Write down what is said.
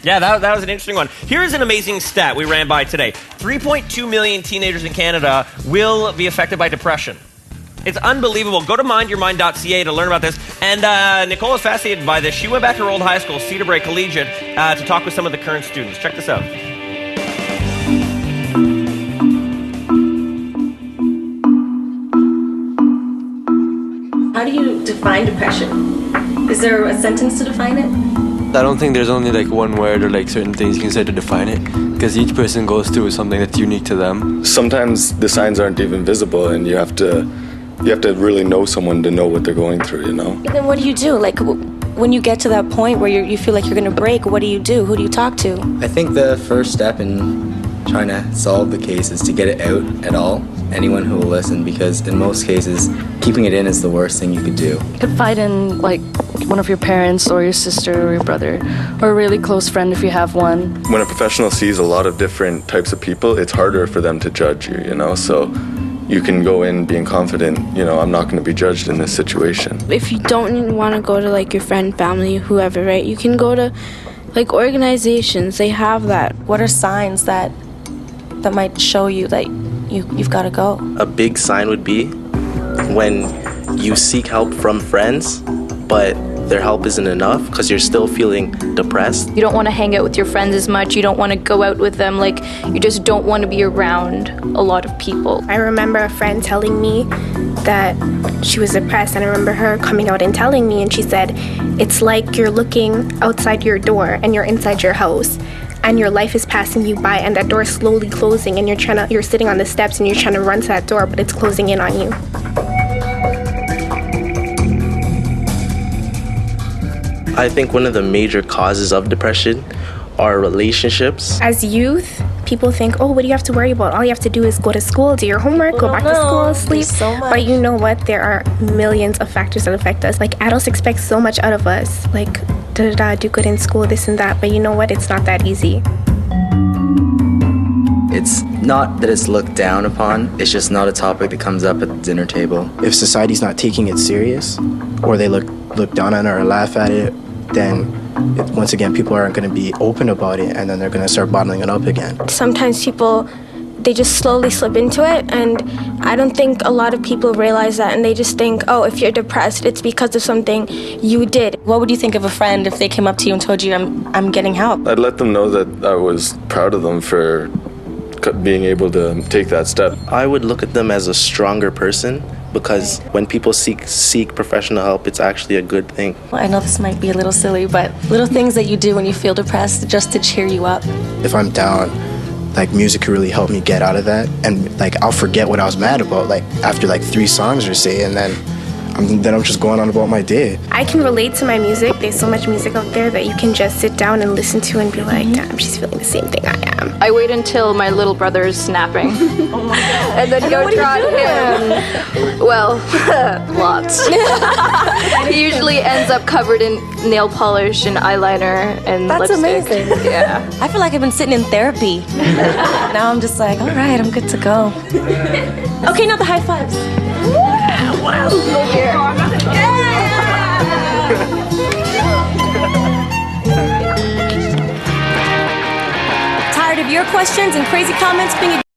Yeah, that was an interesting one. Here's an amazing stat we ran by today. 3.2 million teenagers in Canada will be affected by depression. It's unbelievable. Go to mindyourmind.ca to learn about this. And Nicole is fascinated by this. She went back to her old high school, Cedar Brae Collegiate, to talk with some of the current students. Check this out. How do you define depression? Is there a sentence to define it? I don't think there's only like one word or like certain things you can say to define it, because each person goes through something that's unique to them. Sometimes the signs aren't even visible, and you have to really know someone to know what they're going through, you know? And then what do you do? Like, when you get to that point where you feel like you're going to break, what do you do? Who do you talk to? I think the first step in trying to solve the case is to get it out at all. Anyone who will listen, because in most cases, keeping it in is the worst thing you could do. You could fight in, like, one of your parents or your sister or your brother, or a really close friend if you have one. When a professional sees a lot of different types of people, it's harder for them to judge you, you know? So you can go in being confident, you know, I'm not going to be judged in this situation. If you don't want to go to, like, your friend, family, whoever, right, you can go to, like, organizations. They have that. What are signs that might show you that you've got to go? A big sign would be when you seek help from friends, but their help isn't enough because you're still feeling depressed. You don't want to hang out with your friends as much. You don't want to go out with them. Like, you just don't want to be around a lot of people. I remember a friend telling me that she was depressed, and I remember her coming out and telling me, and she said, it's like you're looking outside your door and you're inside your house, and your life is passing you by, and that door is slowly closing, and you're sitting on the steps and you're trying to run to that door, but it's closing in on you. I think one of the major causes of depression are relationships. As youth, people think, oh, what do you have to worry about? All you have to do is go to school, do your homework, go back to school, sleep. So much. But you know what? There are millions of factors that affect us. Like, adults expect so much out of us. Like, do good in school, this and that. But you know what? It's not that easy. It's not that it's looked down upon, it's just not a topic that comes up at the dinner table. If society's not taking it serious, or they look down on it or laugh at it, then once again, people aren't going to be open about it, and then they're going to start bottling it up again. Sometimes people, they just slowly slip into it, and I don't think a lot of people realize that, and they just think, oh, if you're depressed, it's because of something you did. What would you think of a friend if they came up to you and told you, I'm getting help? I'd let them know that I was proud of them for being able to take that step. I would look at them as a stronger person, because when people seek professional help, it's actually a good thing. Well, I know this might be a little silly, but little things that you do when you feel depressed just to cheer you up. If I'm down, like, music could really help me get out of that, and like, I'll forget what I was mad about, like, after like 3 songs or say, and then I'm just going on about my day. I can relate to my music. There's so much music out there that you can just sit down and listen to and be like, damn, she's feeling the same thing I am. I wait until my little brother's snapping. Oh my God. And then go try him. Well, lots. He usually ends up covered in nail polish and eyeliner and That's lipstick. amazing. Yeah. I feel like I've been sitting in therapy. Now I'm just like, all right, I'm good to go. Okay, now the high fives. Wow. Go here. Tired of your questions and crazy comments being